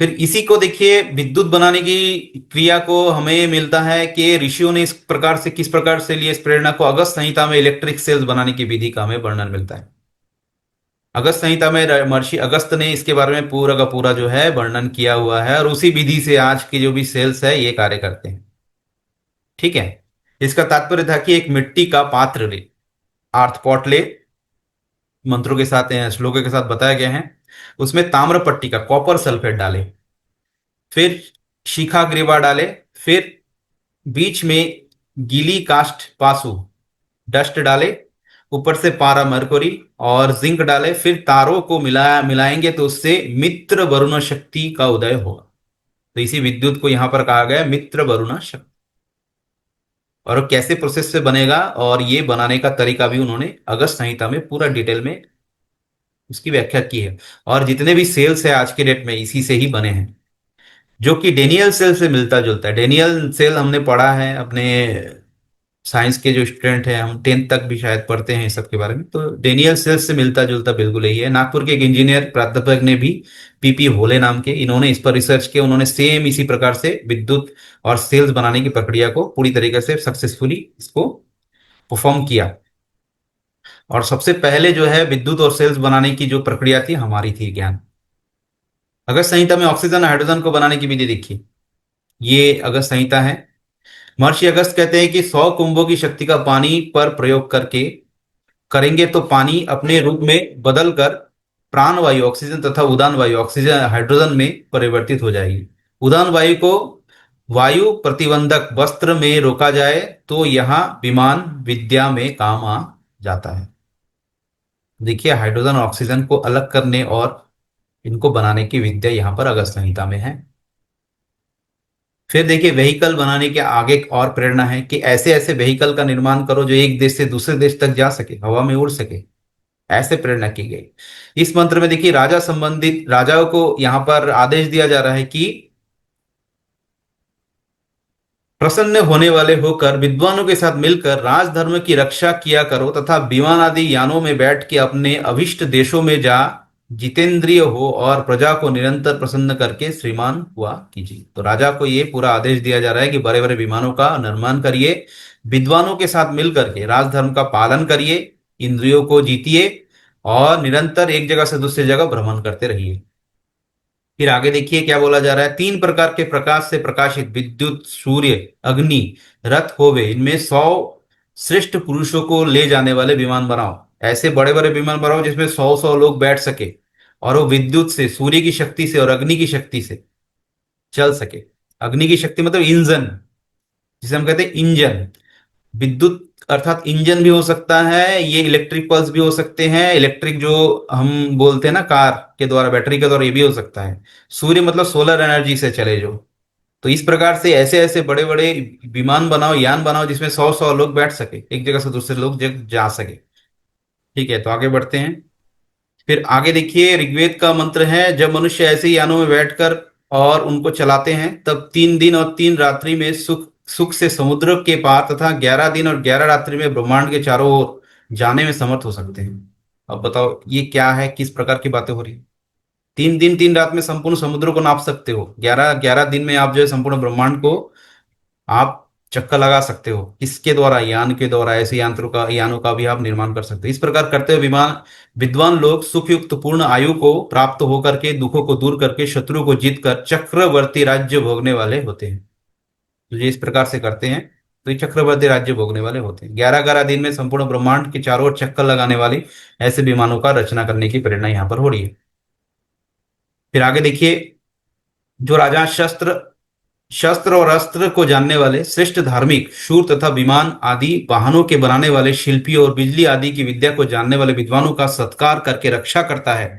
फिर इसी को देखिए, विद्युत बनाने की क्रिया को हमें मिलता है कि ऋषियों ने इस प्रकार से, किस प्रकार से लिए इस प्रेरणा को, अगस्त संहिता में इलेक्ट्रिक सेल्स बनाने की विधि का हमें वर्णन मिलता है। अगस्त संहिता में महर्षि अगस्त ने इसके बारे में पूरा का पूरा जो है वर्णन किया हुआ है, और उसी विधि से आज की जो भी सेल्स है ये कार्य करते हैं। ठीक है। इसका तात्पर्य था कि एक मिट्टी का पात्र ले, आर्थ पॉट ले, मंत्रों के साथ, श्लोकों के साथ बताया गया है। उसमें ताम्र पट्टी का, कॉपर सल्फेट डाले, फिर शिखा ग्रीवा डाले, फिर बीच में गीली कास्ट पासु, डस्ट डाले, ऊपर से पारा मरकरी और जिंक डाले, फिर तारों को मिलाएंगे तो उससे मित्र वरुण शक्ति का उदय होगा। तो इसी विद्युत को यहां पर कहा गया है मित्र वरुण शक्ति। और वो कैसे प्रोसेस से बनेगा और ये बनाने का तरीका भी उन्होंने अगस्त संहिता में पूरा डिटेल में उसकी व्याख्या की है। और जितने भी सेल्स है आज के डेट में इसी से ही बने हैं, जो कि डेनियल सेल से मिलता जुलता है। डेनियल सेल हमने पढ़ा है अपने साइंस के जो स्टूडेंट हैं, हम 10th तक भी शायद पढ़ते हैं इस सब के बारे में, तो डेनियल सेल से मिलता जुलता बिल्कुल यही है। नागपुर के एक इंजीनियर प्राध्यापक ने भी, पीपी होले नाम के, इन्होंने इस पर रिसर्च किया। उन्होंने सेम इसी प्रकार से विद्युत और सेल्स बनाने की प्रक्रिया को पूरी तरीके से सक्सेसफुली इसको परफॉर्म किया। और सबसे पहले जो है विद्युत और सेल्स बनाने की जो प्रक्रिया थी हमारी थी ज्ञान। अगस्त संहिता में ऑक्सीजन हाइड्रोजन को बनाने की विधि देखिए, ये अगस्त संहिता है। महर्षि अगस्त कहते हैं कि 100 कुंभों की शक्ति का पानी पर प्रयोग करके करेंगे तो पानी अपने रूप में बदलकर प्राण वायु ऑक्सीजन तथा उदान वायु ऑक्सीजन हाइड्रोजन में परिवर्तित हो जाएगी। उदान वायु को वायु प्रतिबंधक वस्त्र में रोका जाए तो यहां विमान विद्या में काम आ जाता है। देखिए, हाइड्रोजन और ऑक्सीजन को अलग करने और इनको बनाने की विद्या यहां पर अगस्त संहिता में है। फिर देखिए, व्हीकल बनाने के आगे एक और प्रेरणा है कि ऐसे ऐसे व्हीकल का निर्माण करो जो एक देश से दूसरे देश तक जा सके, हवा में उड़ सके। ऐसे प्रेरणा की गई। इस मंत्र में देखिए, राजा संबंधित राजाओं को यहां पर आदेश दिया जा रहा है कि प्रसन्न होने वाले होकर विद्वानों के साथ मिलकर राजधर्म की रक्षा किया करो तथा विमान आदि यानों में बैठ के अपने अभिष्ट देशों में जा जितेंद्रिय हो और प्रजा को निरंतर प्रसन्न करके श्रीमान हुआ कीजिए। तो राजा को ये पूरा आदेश दिया जा रहा है कि बड़े बड़े विमानों का निर्माण करिए, विद्वानों के साथ मिलकर के राजधर्म का पालन करिए, इंद्रियों को जीतिए और निरंतर एक जगह से दूसरी जगह भ्रमण करते रहिए। फिर आगे देखिए क्या बोला जा रहा है, 3 प्रकार के प्रकाश से प्रकाशित विद्युत, सूर्य, अग्नि, रथ होवे, इनमें 100 श्रेष्ठ पुरुषों को ले जाने वाले विमान बनाओ। ऐसे बड़े बड़े विमान बनाओ जिसमें 100 लोग बैठ सके, और वो विद्युत से, सूर्य की शक्ति से और अग्नि की शक्ति से चल सके। अग्नि की शक्ति मतलब इंजन, जिसे हम कहते हैं इंजन। विद्युत अर्थात इंजन भी हो सकता है, ये इलेक्ट्रिक पल्स भी हो सकते हैं, इलेक्ट्रिक जो हम बोलते हैं ना कार के द्वारा, बैटरी के द्वारा, ये भी हो सकता है। सूर्य मतलब सोलर एनर्जी से चले जो। तो इस प्रकार से ऐसे ऐसे बड़े बड़े विमान बनाओ, यान बनाओ जिसमें 100 लोग बैठ सके, एक जगह से दूसरे लोग जा सके। ठीक है, तो आगे बढ़ते हैं। फिर आगे देखिए, ऋग्वेद का मंत्र है, जब मनुष्य ऐसे ही यानों में बैठकर और उनको चलाते हैं तब 3 दिन और 3 रात्रि में सुख सुख से समुद्र के पार तथा 11 दिन और 11 रात्रि में ब्रह्मांड के चारों ओर जाने में समर्थ हो सकते हैं। अब बताओ ये क्या है, किस प्रकार की बातें हो रही है। 3 दिन 3 रात में संपूर्ण समुद्र को नाप सकते हो, 11 11 दिन में आप जो है संपूर्ण ब्रह्मांड को आप चक्कर लगा सकते हो। किसके द्वारा? यान के द्वारा। ऐसे यानों का भी आप निर्माण कर सकते हो। इस प्रकार करते हुए विद्वान लोग सुखयुक्त पूर्ण आयु को प्राप्त होकर के दुखों को दूर करके शत्रु को जीतकर चक्रवर्ती राज्य भोगने वाले होते हैं। तो ये इस प्रकार से करते हैं तो ये चक्रवर्ती राज्य भोगने वाले होते हैं। 11 11 दिन में संपूर्ण ब्रह्मांड के चारों ओर चक्कर लगाने वाली ऐसे विमानों का रचना करने की प्रेरणा यहाँ पर हो रही है। फिर आगे देखिए, जो राजा शस्त्र शस्त्र और अस्त्र को जानने वाले, श्रेष्ठ धार्मिक, शूर तथा विमान आदि वाहनों के बनाने वाले शिल्पी और बिजली आदि की विद्या को जानने वाले विद्वानों का सत्कार करके रक्षा करता है,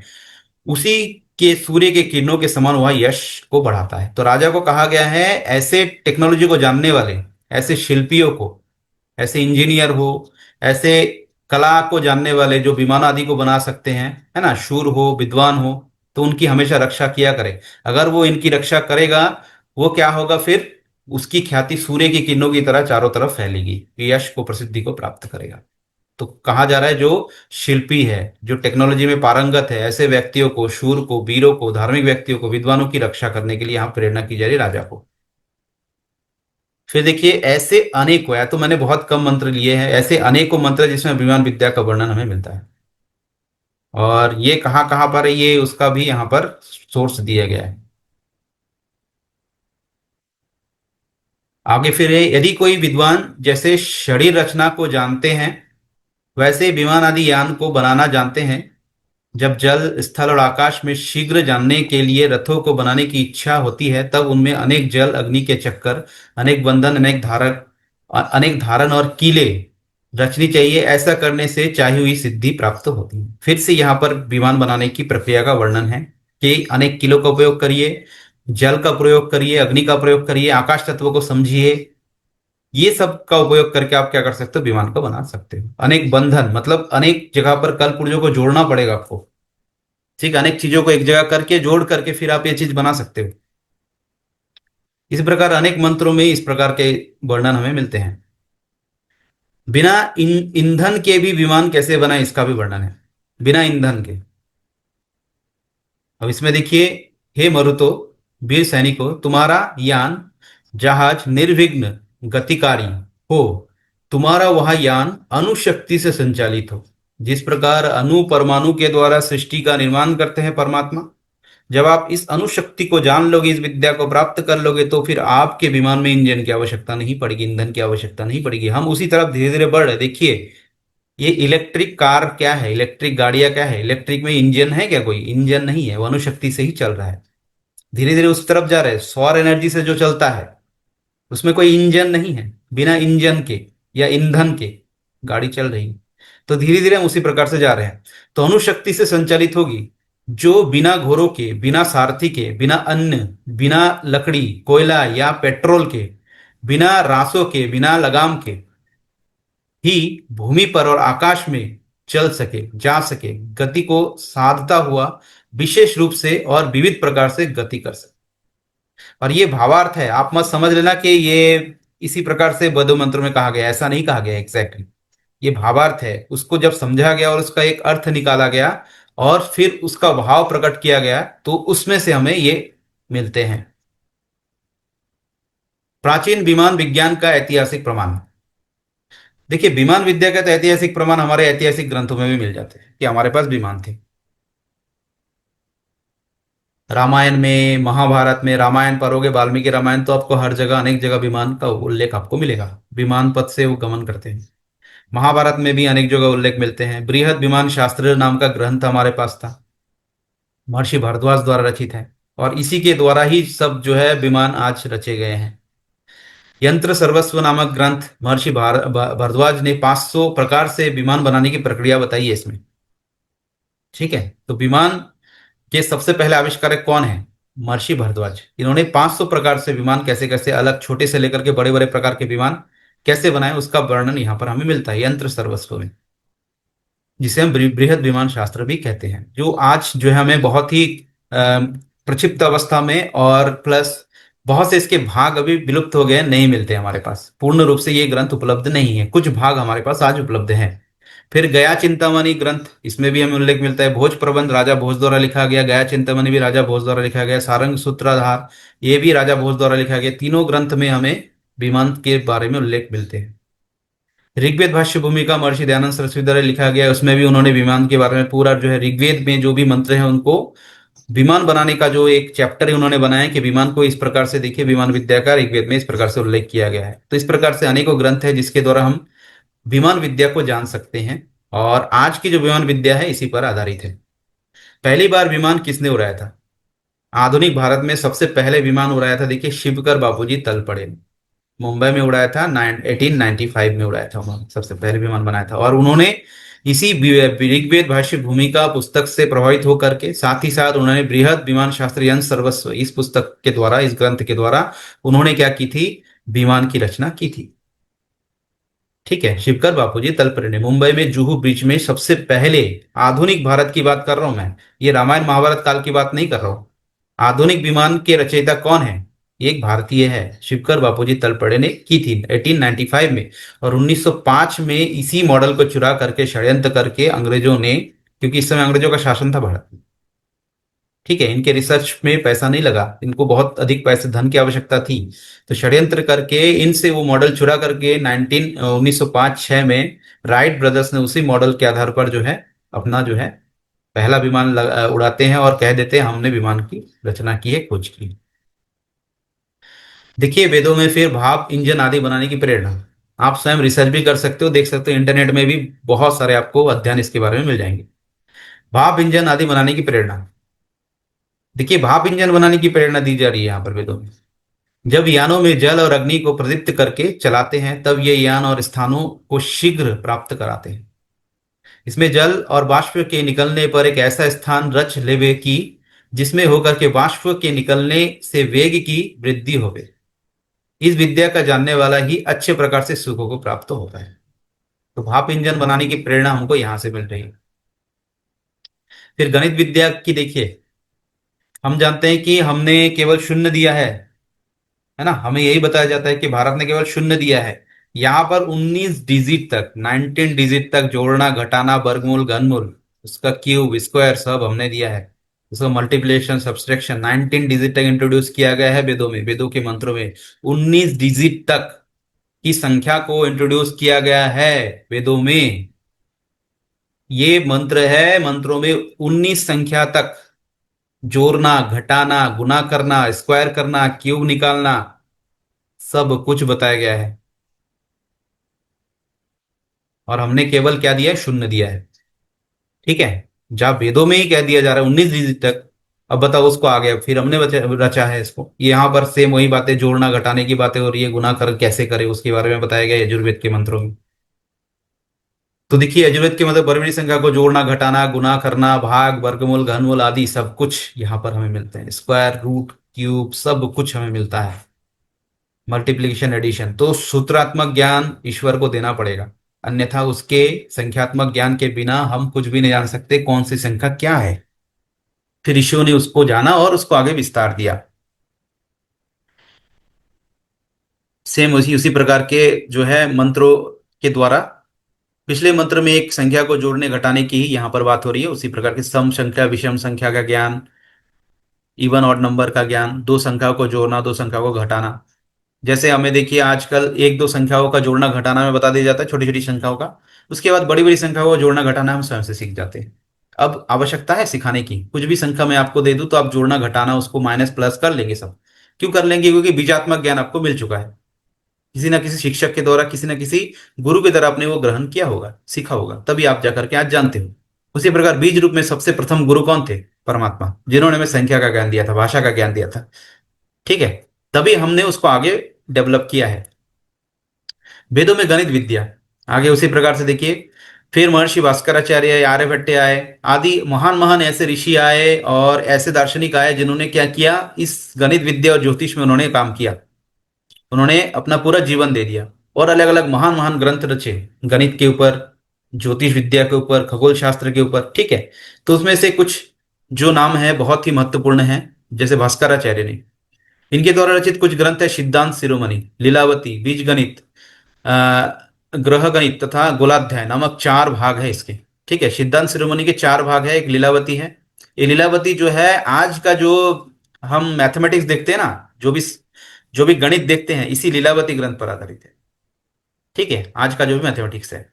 उसी के सूर्य के किरणों के समान वह यश को बढ़ाता है। तो राजा को कहा गया है ऐसे टेक्नोलॉजी को जानने वाले, ऐसे शिल्पियों को, ऐसे इंजीनियर हो, ऐसे कला को जानने वाले जो विमान आदि को बना सकते हैं, है ना, शूर हो, विद्वान हो, तो उनकी हमेशा रक्षा किया करे। अगर वो इनकी रक्षा करेगा, वो क्या होगा फिर, उसकी ख्याति सूर्य की किरणों की तरह चारों तरफ फैलेगी, यश को, प्रसिद्धि को प्राप्त करेगा। तो कहा जा रहा है जो शिल्पी है, जो टेक्नोलॉजी में पारंगत है, ऐसे व्यक्तियों को, शूर को, वीरों को, धार्मिक व्यक्तियों को, विद्वानों की रक्षा करने के लिए यहाँ प्रेरणा की जा रही है राजा को। फिर देखिए ऐसे अनेकों, या तो मैंने बहुत कम मंत्र लिए हैं, ऐसे अनेकों मंत्र जिसमें अभिमान विद्या का वर्णन हमें मिलता है। और ये कहाँ कहाँ पर है, ये उसका भी यहाँ पर सोर्स दिया गया है। आगे फिर यदि कोई विद्वान जैसे शरीर रचना को जानते हैं, वैसे विमान आदि यान को बनाना जानते हैं, जब जल, स्थल और आकाश में शीघ्र जानने के लिए रथों को बनाने की इच्छा होती है, तब उनमें अनेक जल, अग्नि के चक्कर, अनेक बंधन, अनेक धारण और कीले रचनी चाहिए। ऐसा करने से चाही हुई सिद्धि प्राप्त होती है। फिर से यहाँ पर विमान बनाने की प्रक्रिया का वर्णन है कि अनेक किलों का उपयोग करिए, जल का प्रयोग करिए, अग्नि का प्रयोग करिए, आकाश तत्व को समझिए। ये सब का उपयोग करके आप क्या कर सकते हो, विमान को बना सकते हो। अनेक बंधन मतलब अनेक जगह पर कल पुर्जों को जोड़ना पड़ेगा आपको। ठीक, अनेक चीजों को एक जगह करके जोड़ करके फिर आप ये चीज बना सकते हो। इस प्रकार अनेक मंत्रों में इस प्रकार के वर्णन हमें मिलते हैं। बिना ईंधन के भी विमान कैसे बना, इसका भी वर्णन है, बिना ईंधन के। अब इसमें देखिए, हे मरुतो, वीर सैनिकों, तुम्हारा यान जहाज निर्विघ्न गतिकारी हो, तुम्हारा वह यान अणुशक्ति से संचालित हो। जिस प्रकार अणु परमाणु के द्वारा सृष्टि का निर्माण करते हैं परमात्मा, जब आप इस अणुशक्ति को जान लोगे, इस विद्या को प्राप्त कर लोगे, तो फिर आपके विमान में इंजन की आवश्यकता नहीं पड़ेगी, ईंधन की आवश्यकता नहीं पड़ेगी। हम उसी तरफ धीरे धीरे बढ़ रहे। देखिए ये इलेक्ट्रिक कार क्या है, इलेक्ट्रिक गाड़ियां क्या है, इलेक्ट्रिक में इंजन है क्या? कोई इंजन नहीं है, वो अणुशक्ति से ही चल रहा है। धीरे धीरे उस तरफ जा रहे हैं। सौर एनर्जी से जो चलता है उसमें कोई इंजन नहीं है, बिना इंजन के या ईंधन के गाड़ी चल रही है। तो धीरे धीरे हम उसी प्रकार से जा रहे हैं। तो अणुशक्ति से संचालित होगी, जो बिना घोड़ों के, बिना सारथी के, बिना अन्न, बिना लकड़ी, कोयला या पेट्रोल के, बिना रासों के, बिना लगाम के ही भूमि पर और आकाश में चल सके, जा सके, गति को साधता हुआ विशेष रूप से और विविध प्रकार से गति कर सके। और ये भावार्थ है, आप मत समझ लेना कि ये इसी प्रकार से बौद्ध मंत्रों में कहा गया, ऐसा नहीं कहा गया एग्जैक्टली। ये भावार्थ है, उसको जब समझा गया और उसका एक अर्थ निकाला गया और फिर उसका भाव प्रकट किया गया, तो उसमें से हमें ये मिलते हैं। प्राचीन विमान विज्ञान का ऐतिहासिक प्रमाण। देखिए विमान विद्या का तो ऐतिहासिक प्रमाण हमारे ऐतिहासिक ग्रंथों में भी मिल जाते हैं कि हमारे पास विमान थे। रामायण में, महाभारत में, रामायण पढ़ोगे, वाल्मीकि रामायण, तो आपको हर जगह अनेक जगह विमान का उल्लेख आपको मिलेगा। विमान पथ से वो गमन करते हैं। महाभारत में भी अनेक जगह उल्लेख मिलते हैं। बृहद विमान शास्त्र नाम का ग्रंथ हमारे पास था, महर्षि भारद्वाज द्वारा रचित है, और इसी के द्वारा ही सब जो है विमान आज रचे गए हैं। यंत्र सर्वस्व नामक ग्रंथ महर्षि भारद्वाज ने 500 प्रकार से विमान बनाने की प्रक्रिया बताई है इसमें। ठीक है, तो विमान के सबसे पहले आविष्कारक कौन है? महर्षि भारद्वाज। इन्होंने 500 प्रकार से विमान कैसे कैसे, अलग छोटे से लेकर के बड़े बड़े प्रकार के विमान कैसे बनाए, उसका वर्णन यहाँ पर हमें मिलता है यंत्र सर्वस्व में, जिसे हम बृहद विमान शास्त्र भी कहते हैं, जो आज जो है हमें बहुत ही प्रक्षिप्त अवस्था में, और प्लस बहुत से इसके भाग अभी विलुप्त हो गए, नहीं मिलते हमारे पास। पूर्ण रूप से ये ग्रंथ उपलब्ध नहीं है, कुछ भाग हमारे पास आज उपलब्ध हैं। फिर गया चिंतामणि ग्रंथ, इसमें भी हमें उल्लेख मिलता है। भोज प्रबंध राजा भोज द्वारा लिखा गया, गया चिंतामणि भी राजा भोज द्वारा लिखा गया, सारंग सूत्राधार ये भी राजा भोज द्वारा लिखा गया। तीनों ग्रंथ में हमें विमान के बारे में उल्लेख मिलते हैं। ऋग्वेद भाष्य भूमिका महर्षि दयानंद सरस्वती द्वारा लिखा गया, उसमें भी उन्होंने विमान के बारे में पूरा जो है ऋग्वेद में जो भी मंत्र हैं उनको विमान बनाने का जो एक चैप्टर है उन्होंने बनाया कि विमान को इस प्रकार से देखिए, विमान विद्या का ऋग्वेद में इस प्रकार से उल्लेख किया गया है। तो इस प्रकार से अनेकों ग्रंथ है जिसके द्वारा हम विमान विद्या को जान सकते हैं, और आज की जो विमान विद्या है इसी पर आधारित है। पहली बार विमान किसने उड़ाया था? आधुनिक भारत में सबसे पहले विमान उड़ाया था, देखिए, शिवकर बापूजी तलपड़े ने मुंबई में उड़ाया था। 1895 में उड़ाया था उन्होंने, सबसे पहले विमान बनाया था। और उन्होंने इसी ऋग्वेद भाष्य भूमिका पुस्तक से प्रभावित होकर के, साथ ही साथ उन्होंने बृहद विमान शास्त्र यंत्र सर्वस्व इस पुस्तक के द्वारा, इस ग्रंथ के द्वारा उन्होंने क्या की थी? विमान की रचना की थी। ठीक है, शिवकर बापूजी तलपरे ने मुंबई में जुहू ब्रिज में सबसे पहले, आधुनिक भारत की बात कर रहा हूं मैं, ये रामायण महाभारत काल की बात नहीं कर रहा हूं। आधुनिक विमान के रचयिता कौन है? एक भारतीय है, शिवकर बापूजी तलपड़े ने की थी 1895 में। और 1905 में इसी मॉडल को चुरा करके, षड्यंत्र करके अंग्रेजों ने, क्योंकि इस समय अंग्रेजों का शासन था भारत में, ठीक है, इनके रिसर्च में पैसा नहीं लगा, इनको बहुत अधिक पैसे धन की आवश्यकता थी, तो षड्यंत्र करके इनसे वो मॉडल चुरा करके 1905-6 में राइट ब्रदर्स ने उसी मॉडल के आधार पर जो है अपना जो है पहला विमान उड़ाते हैं और कह देते हैं हमने विमान की रचना की है, खोज की। देखिए वेदों में फिर भाप इंजन आदि बनाने की प्रेरणा, आप स्वयं रिसर्च भी कर सकते हो, देख सकते हो इंटरनेट में भी बहुत सारे आपको अध्ययन इसके बारे में मिल जाएंगे। भाप इंजन आदि बनाने की प्रेरणा, देखिए भाप इंजन बनाने की प्रेरणा दी जा रही है यहाँ पर वेदों में। जब यानों में जल और अग्नि को प्रदीप्त करके चलाते हैं तब ये यान और स्थानों को शीघ्र प्राप्त कराते हैं। इसमें जल और बाष्प के निकलने पर एक ऐसा स्थान रच लेवे कि जिसमें होकर के बाष्प के निकलने से वेग की वृद्धि होवे। इस विद्या का जानने वाला ही अच्छे प्रकार से सुखों को प्राप्त होता है। तो भाप इंजन बनाने की प्रेरणा हमको यहां से मिल रही है। फिर गणित विद्या की देखिए, हम जानते हैं कि हमने केवल शून्य दिया है ना, हमें यही बताया जाता है कि भारत ने केवल शून्य दिया है। यहाँ पर 19 डिजिट तक, 19 डिजिट तक जोड़ना घटाना वर्गमूल घनमूल उसका क्यूब स्क्वायर सब हमने दिया है। उसका मल्टीप्लिकेशन सब्सट्रैक्शन 19 डिजिट तक इंट्रोड्यूस किया गया है वेदों में, वेदों के मंत्रों में 19 डिजिट तक की संख्या को इंट्रोड्यूस किया गया है वेदों में। ये मंत्र है, मंत्रों में 19 संख्या तक जोड़ना घटाना गुना करना स्क्वायर करना क्यूब निकालना सब कुछ बताया गया है। और हमने केवल क्या दिया है, शून्य दिया है, ठीक है। जहां वेदों में ही कह दिया जा रहा है 19 डिजिट तक, अब बताओ उसको आगे फिर हमने रचा है इसको, यहाँ पर सेम वही बातें, जोड़ना घटाने की बातें और ये गुना कर कैसे करे उसके बारे में बताया गया है यजुर्वेद के मंत्रों में। तो देखिए यजुर्वेद के मतलब बड़ी संख्या को जोड़ना घटाना गुना करना भाग वर्गमूल घनमूल आदि सब कुछ यहाँ पर हमें मिलते हैं, स्क्वायर रूट क्यूब सब कुछ हमें मिलता है। मल्टीप्लिकेशन एडिशन, तो सूत्रात्मक ज्ञान ईश्वर को देना पड़ेगा, अन्यथा उसके संख्यात्मक ज्ञान के बिना हम कुछ भी नहीं जान सकते कौन सी संख्या क्या है। फिर ऋषियों ने उसको जाना और उसको आगे विस्तार दिया। सेम उसी उसी प्रकार के जो है मंत्रों के द्वारा, पिछले मंत्र में एक संख्या को जोड़ने घटाने की ही यहाँ पर बात हो रही है, उसी प्रकार के सम संख्या विषम संख्या का ज्ञान, इवन ऑड नंबर का ज्ञान, दो संख्याओं को जोड़ना दो संख्याओं को घटाना। जैसे हमें देखिए आजकल एक दो संख्याओं का जोड़ना घटाना में बता दिया जाता है, छोटी छोटी संख्याओं का, उसके बाद बड़ी बड़ी संख्याओं को जोड़ना घटाना हम स्वयं से सीख जाते हैं। अब आवश्यकता है सिखाने की, कुछ भी संख्या मैं आपको दे दूं तो आप जोड़ना घटाना उसको माइनस प्लस कर लेंगे सब। क्यों कर लेंगे, क्योंकि बीजात्मक ज्ञान आपको मिल चुका है, किसी ना किसी शिक्षक के द्वारा किसी ना किसी गुरु के द्वारा आपने वो ग्रहण किया होगा सीखा होगा, तभी आप जाकर के आज जानते हो। उसी प्रकार बीज रूप में सबसे प्रथम गुरु कौन थे, परमात्मा, जिन्होंने हमें संख्या का ज्ञान दिया था, भाषा का ज्ञान दिया था, ठीक है। तभी हमने उसको आगे डेवलप किया है। वेदों में गणित विद्या, आगे उसी प्रकार से देखिए, फिर महर्षि भास्कराचार्य आर्यभट्ट आए, आदि महान महान ऐसे ऋषि आए और ऐसे दार्शनिक आए जिन्होंने क्या किया, इस गणित विद्या और ज्योतिष में उन्होंने काम किया, उन्होंने अपना पूरा जीवन दे दिया और अलग अलग महान महान ग्रंथ रचे, गणित के ऊपर, ज्योतिष विद्या के ऊपर, खगोल शास्त्र के ऊपर, ठीक है। तो उसमें से कुछ जो नाम है बहुत ही महत्वपूर्ण है, जैसे भास्कराचार्य ने, इनके द्वारा रचित कुछ ग्रंथ है सिद्धांत शिरोमणि, लीलावती, बीज गणित, ग्रह गणित तथा गोलाध्याय नामक चार भाग है इसके, ठीक है। सिद्धांत शिरोमणि के चार भाग है, एक लीलावती है। ये लीलावती जो है आज का जो हम मैथमेटिक्स देखते हैं ना, जो भी गणित देखते हैं इसी लीलावती ग्रंथ पर आधारित है, ठीक है, आज का जो भी मैथमेटिक्स है।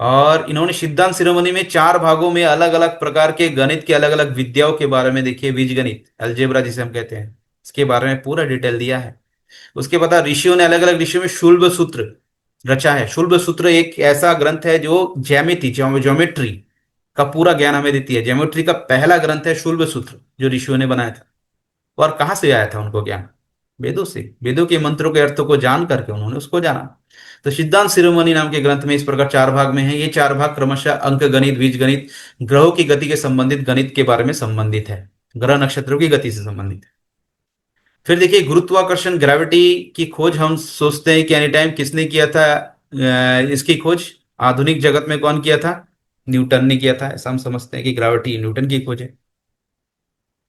और इन्होंने सिद्धांत शिरोमणि में चार भागों में अलग अलग प्रकार के गणित के अलग अलग विद्याओं के बारे में, देखिए बीज गणित अलजेब्रा जिसे हम कहते हैं, इसके बारे में पूरा डिटेल दिया है। उसके बाद ऋषियों ने अलग अलग ऋषियों में शुल्ब सूत्र रचा है। शुल्ब सूत्र एक ऐसा ग्रंथ है जो ज्यामिति ज्योमेट्री का पूरा ज्ञान हमें देती है, ज्योमेट्री का पहला ग्रंथ है शुल्ब सूत्र जो ऋषियों ने बनाया था। और कहाँ से आया था उनको ज्ञान, वेदों से, वेदों के मंत्रों के अर्थों को जान करके उन्होंने उसको जाना। तो सिद्धांत शिरोमणि नाम के ग्रंथ में इस प्रकार चार भाग में है, ये चार भाग क्रमशः अंक गणित, बीज गणित, ग्रहों की गति के संबंधित गणित के बारे में संबंधित है, ग्रह नक्षत्रों की गति से संबंधित है। फिर देखिए गुरुत्वाकर्षण ग्रेविटी की खोज हम सोचते हैं कि एनी टाइम किसने किया था, इसकी खोज आधुनिक जगत में कौन किया था, न्यूटन ने किया था, ऐसा हम समझते हैं कि ग्रेविटी न्यूटन की खोज है।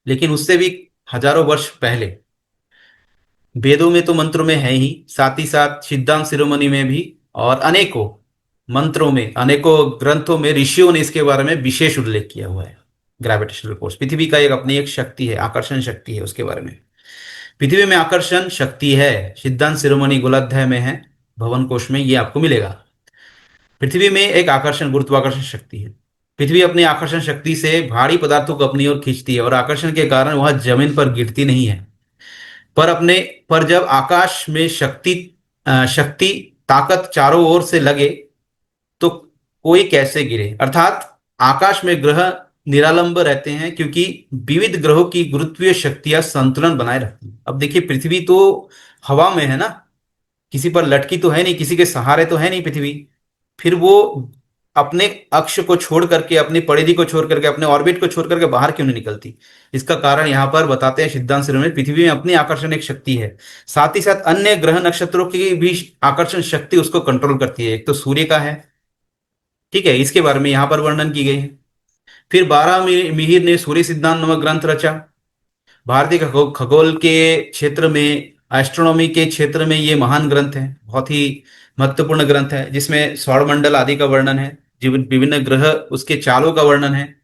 लेकिन उससे भी हजारों वर्ष पहले वेदों में तो मंत्रों में है ही, साथ ही साथ सिद्धांत शिरोमणि में भी, और अनेकों मंत्रों में, अनेकों ग्रंथों में ऋषियों ने इसके बारे में विशेष उल्लेख किया हुआ है। ग्रेविटेशनल फोर्स पृथ्वी का एक अपनी एक शक्ति है, आकर्षण शक्ति है, उसके बारे में। पृथ्वी में आकर्षण शक्ति है, सिद्धांत शिरोमणि गोलाध्याय में है, भवन कोश में ये आपको मिलेगा। पृथ्वी में एक आकर्षण गुरुत्वाकर्षण शक्ति है। पृथ्वी अपनी आकर्षण शक्ति से भारी पदार्थों को अपनी ओर खींचती है, और आकर्षण के कारण वह जमीन पर गिरती नहीं है। पर अपने पर जब आकाश में शक्ति ताकत चारों ओर से लगे तो कोई कैसे गिरे, अर्थात आकाश में ग्रह निरालंब रहते हैं क्योंकि विविध ग्रहों की गुरुत्वीय शक्तियां संतुलन बनाए रखती हैं। अब देखिए, पृथ्वी तो हवा में है ना, किसी पर लटकी तो है नहीं, किसी के सहारे तो है नहीं पृथ्वी। फिर वो अपने अक्ष को छोड़ करके, अपनी परिधि को छोड़ करके, अपने ऑर्बिट को छोड़ करके बाहर क्यों नहीं निकलती? इसका कारण यहां पर बताते हैं सिद्धांत शिरोमणि, पृथ्वी में अपनी आकर्षण एक शक्ति है, साथ ही साथ अन्य ग्रह नक्षत्रों की भी आकर्षण शक्ति उसको कंट्रोल करती है। एक तो सूर्य का है, ठीक है, इसके बारे में यहां पर वर्णन की गई है। फिर 12 मिहिर ने सूर्य सिद्धांत नामक ग्रंथ रचा। भारतीय खगोल के क्षेत्र में, एस्ट्रोनॉमी के क्षेत्र में ये महान ग्रंथ है, बहुत ही महत्वपूर्ण ग्रंथ है, जिसमें सौरमंडल आदि का वर्णन है, जीवन विभिन्न ग्रह उसके चालों का वर्णन है,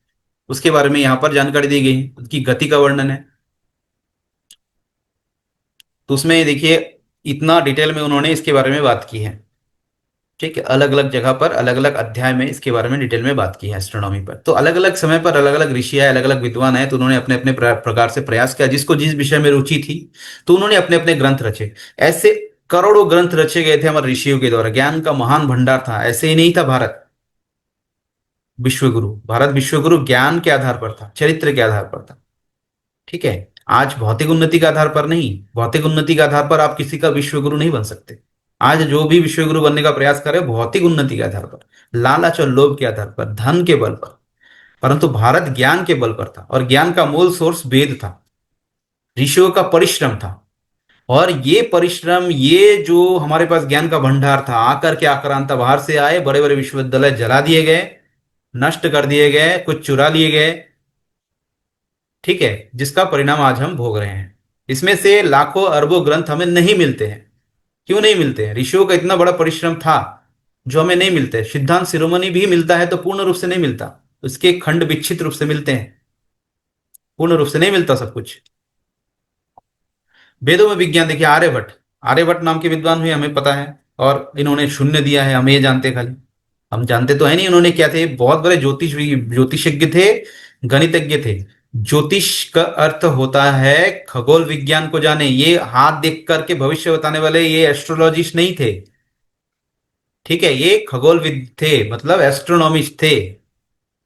उसके बारे में यहाँ पर जानकारी दी गई है, उसकी गति का वर्णन है। तो उसमें देखिए इतना डिटेल में उन्होंने इसके बारे में बात की है, ठीक है, अलग अलग जगह पर अलग अलग अध्याय में इसके बारे में डिटेल में बात की है एस्ट्रोनॉमी पर। तो अलग अलग समय पर अलग अलग ऋषि आए, अलग अलग विद्वान आए, तो उन्होंने अपने अपने प्रकार से प्रयास किया, जिसको जिस विषय में रुचि थी तो उन्होंने अपने अपने ग्रंथ रचे। ऐसे करोड़ों ग्रंथ रचे गए थे हमारे ऋषियों के द्वारा, ज्ञान का महान भंडार था। ऐसे ही नहीं था भारत विश्वगुरु, भारत विश्वगुरु ज्ञान के आधार पर था, चरित्र के आधार पर था, ठीक है। आज भौतिक उन्नति के आधार पर नहीं, भौतिक उन्नति के आधार पर आप किसी का विश्वगुरु नहीं बन सकते। आज जो भी विश्वगुरु बनने का प्रयास करे भौतिक उन्नति के आधार पर, लालच और लोभ के आधार पर, धन के बल पर, परंतु भारत ज्ञान के बल पर था, और ज्ञान का मूल सोर्स वेद था, ऋषियों का परिश्रम था। और ये परिश्रम, ये जो हमारे पास ज्ञान का भंडार था, आकर के आक्रांता बाहर से आए, बड़े बड़े विश्वविद्यालय जला दिए गए, नष्ट कर दिए गए, कुछ चुरा लिए गए, ठीक है, जिसका परिणाम आज हम भोग रहे हैं। इसमें से लाखों अरबों ग्रंथ हमें नहीं मिलते हैं। क्यों नहीं मिलते हैं? ऋषियों का इतना बड़ा परिश्रम था जो हमें नहीं मिलते। सिद्धांत शिरोमणि भी मिलता है तो पूर्ण रूप से नहीं मिलता, उसके खंड विच्छित रूप से मिलते हैं, पूर्ण रूप से नहीं मिलता सब कुछ। वेदों में विज्ञान देखिए, आर्यभट्ट, आर्यभट्ट नाम के विद्वान हुए, हमें पता है, और इन्होंने शून्य दिया है, हम ये जानते हैं खाली, हम जानते तो है नहीं उन्होंने क्या थे। बहुत बड़े ज्योतिषज्ञ थे, गणितज्ञ थे। ज्योतिष का अर्थ होता है खगोल विज्ञान को जाने, ये हाथ देख करके भविष्य बताने वाले, ये एस्ट्रोलॉजिस्ट नहीं थे, ठीक है, ये खगोलविद थे, मतलब एस्ट्रोनॉमिस्ट थे,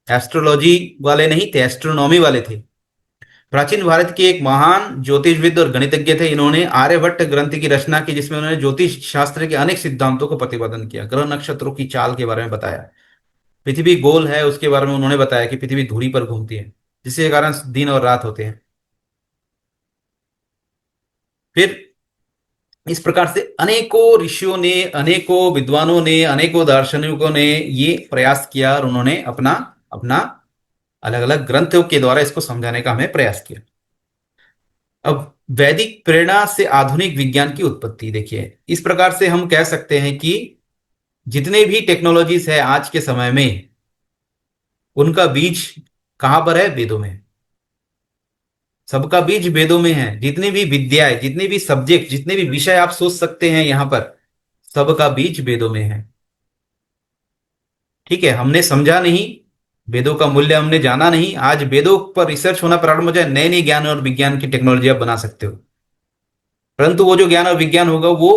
एस्ट्रोलॉजी वाले नहीं थे, एस्ट्रोनॉमी वाले थे। प्राचीन भारत के एक महान ज्योतिषविद और गणितज्ञ थे। इन्होंने आर्यभट्ट ग्रंथ की रचना की, जिसमें उन्होंने ज्योतिष शास्त्र के अनेक सिद्धांतों को प्रतिपादन किया, ग्रह नक्षत्रों की चाल के बारे में बताया, पृथ्वी गोल है उसके बारे में उन्होंने बताया कि पृथ्वी धुरी पर घूमती है, जिसके कारण दिन और रात होते हैं। फिर इस प्रकार से अनेकों ऋषियों ने, अनेकों विद्वानों ने, अनेकों दार्शनिकों ने ये प्रयास किया, और उन्होंने अपना अपना अलग अलग ग्रंथों के द्वारा इसको समझाने का हमें प्रयास किया। अब वैदिक प्रेरणा से आधुनिक विज्ञान की उत्पत्ति देखिए, इस प्रकार से हम कह सकते हैं कि जितने भी टेक्नोलॉजीज है आज के समय में, उनका बीज कहां पर है? वेदों में। सबका बीज वेदों में है। जितनी भी विद्याएं, जितने भी सब्जेक्ट, जितने भी विषय आप सोच सकते हैं यहां पर, सबका बीज वेदों में है, ठीक है। हमने समझा नहीं, वेदों का मूल्य हमने जाना नहीं, आज वेदों पर रिसर्च होना प्रारंभ हो जाए, नए नए ज्ञान और विज्ञान की टेक्नोलॉजी आप बना सकते हो, परंतु वो जो ज्ञान और विज्ञान होगा वो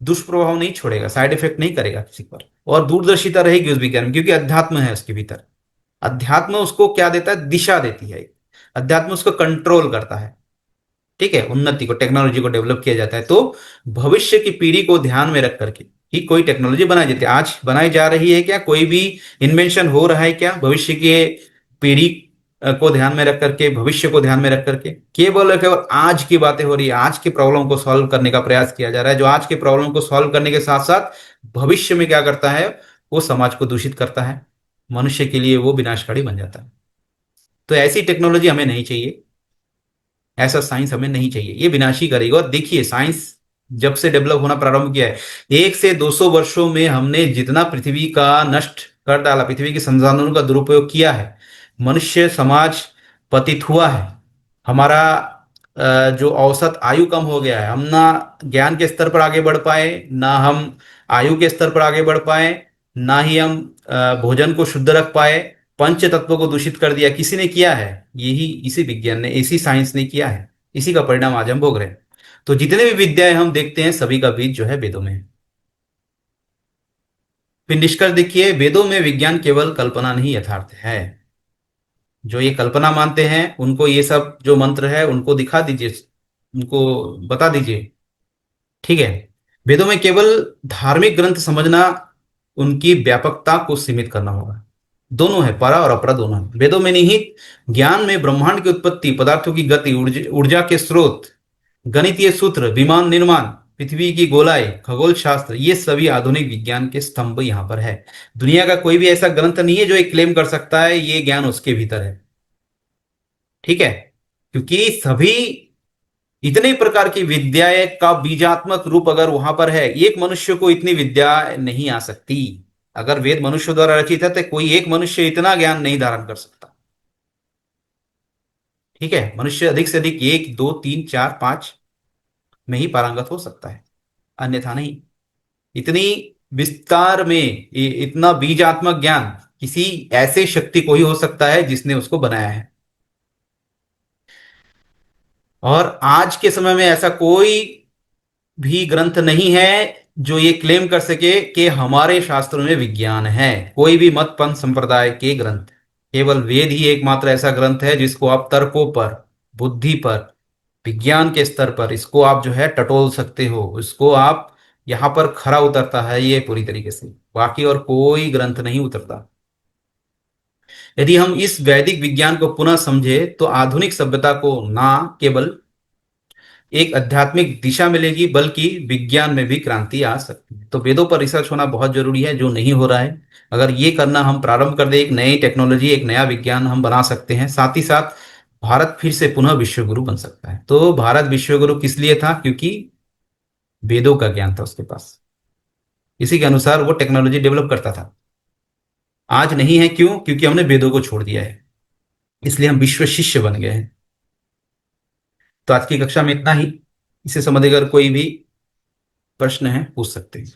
दुष्प्रभाव नहीं छोड़ेगा, साइड इफेक्ट नहीं करेगा किसी पर, और दूरदर्शिता रहेगी उस विज्ञान में, क्योंकि अध्यात्म है उसके भीतर। अध्यात्म उसको क्या देता है? दिशा देती है। अध्यात्म उसको कंट्रोल करता है, ठीक है। उन्नति को, टेक्नोलॉजी को डेवलप किया जाता है, तो भविष्य की पीढ़ी को ध्यान में रख करके ही कोई टेक्नोलॉजी बनाई जाती है। आज बनाई जा रही है क्या? कोई भी इन्वेंशन हो रहा है क्या भविष्य के पीढ़ी को ध्यान में रख करके, भविष्य को ध्यान में रख करके? केवल और केवल आज की बातें हो रही है, आज के प्रॉब्लम को सॉल्व करने का प्रयास किया जा रहा है, जो आज के प्रॉब्लम को सॉल्व करने के साथ साथ भविष्य में क्या करता है? वो समाज को दूषित करता है, मनुष्य के लिए वो विनाशकारी बन जाता है। तो ऐसी टेक्नोलॉजी हमें नहीं चाहिए, ऐसा साइंस हमें नहीं चाहिए, ये विनाशी करेगा। और देखिए साइंस जब से डेवलप होना प्रारंभ किया है, 1 से 200 वर्षों में हमने जितना पृथ्वी का नष्ट कर डाला, पृथ्वी के संसाधनों का दुरुपयोग किया है, मनुष्य समाज पतित हुआ है। हमारा जो औसत आयु कम हो गया है, हम ना ज्ञान के स्तर पर आगे बढ़ पाए, ना हम आयु के स्तर पर आगे बढ़ पाए, ना ही हम भोजन को शुद्ध रख पाए, पंच तत्वों को दूषित कर दिया। किसी ने किया है? यही इसी विज्ञान ने, इसी साइंस ने किया है। इसी का परिणाम आज हम भोग रहे हैं। तो जितने भी विद्याएं हम देखते हैं, सभी का बीज जो है वेदों में है। फिर निष्कर्ष देखिए, वेदों में विज्ञान केवल कल्पना नहीं, यथार्थ है। जो ये कल्पना मानते हैं उनको ये सब जो मंत्र है उनको दिखा दीजिए, उनको बता दीजिए, ठीक है। वेदों में केवल धार्मिक ग्रंथ समझना उनकी व्यापकता को सीमित करना होगा। दोनों है, परा और अपरा दोनों है। वेदों में निहित ज्ञान में ब्रह्मांड की उत्पत्ति, पदार्थों की गति, ऊर्जा के स्रोत, गणितीय सूत्र, विमान निर्माण, पृथ्वी की गोलाई, खगोल शास्त्र, ये सभी आधुनिक विज्ञान के स्तंभ यहाँ पर है। दुनिया का कोई भी ऐसा ग्रंथ नहीं है जो एक क्लेम कर सकता है ये ज्ञान उसके भीतर है, ठीक है। क्योंकि सभी इतने प्रकार की विद्याएं का बीजात्मक रूप अगर वहां पर है, एक मनुष्य को इतनी विद्या नहीं आ सकती। अगर वेद मनुष्य द्वारा रचित है तो कोई एक मनुष्य इतना ज्ञान नहीं धारण कर सकता, ठीक है। मनुष्य अधिक से अधिक 1 2 3 4 5 में ही पारंगत हो सकता है, अन्यथा नहीं। इतनी विस्तार में इतना बीजात्मक ज्ञान किसी ऐसे शक्ति को ही हो सकता है जिसने उसको बनाया है। और आज के समय में ऐसा कोई भी ग्रंथ नहीं है जो ये क्लेम कर सके कि हमारे शास्त्रों में विज्ञान है। कोई भी मत पंथ संप्रदाय के ग्रंथ, केवल वेद ही एकमात्र ऐसा ग्रंथ है जिसको आप तर्कों पर, बुद्धि पर, विज्ञान के स्तर पर इसको आप जो है टटोल सकते हो, इसको आप यहां पर खरा उतरता है ये पूरी तरीके से। बाकी और कोई ग्रंथ नहीं उतरता। यदि हम इस वैदिक विज्ञान को पुनः समझे तो आधुनिक सभ्यता को ना केवल एक आध्यात्मिक दिशा मिलेगी बल्कि विज्ञान में भी क्रांति आ सकती है। तो वेदों पर रिसर्च होना बहुत जरूरी है, जो नहीं हो रहा है। अगर ये करना हम प्रारंभ कर दे, एक नई टेक्नोलॉजी, एक नया विज्ञान हम बना सकते हैं। साथ ही साथ भारत फिर से पुनः विश्व गुरु बन सकता है। तो भारत विश्व गुरु किस लिए था? क्योंकि वेदों का ज्ञान था उसके पास, इसी के अनुसार वो टेक्नोलॉजी डेवलप करता था। आज नहीं है, क्यों? क्योंकि हमने वेदों को छोड़ दिया है, इसलिए हम विश्व शिष्य बन गए हैं। तो आज की कक्षा में इतना ही। इसे संबंधित अगर कोई भी प्रश्न है पूछ सकते हैं।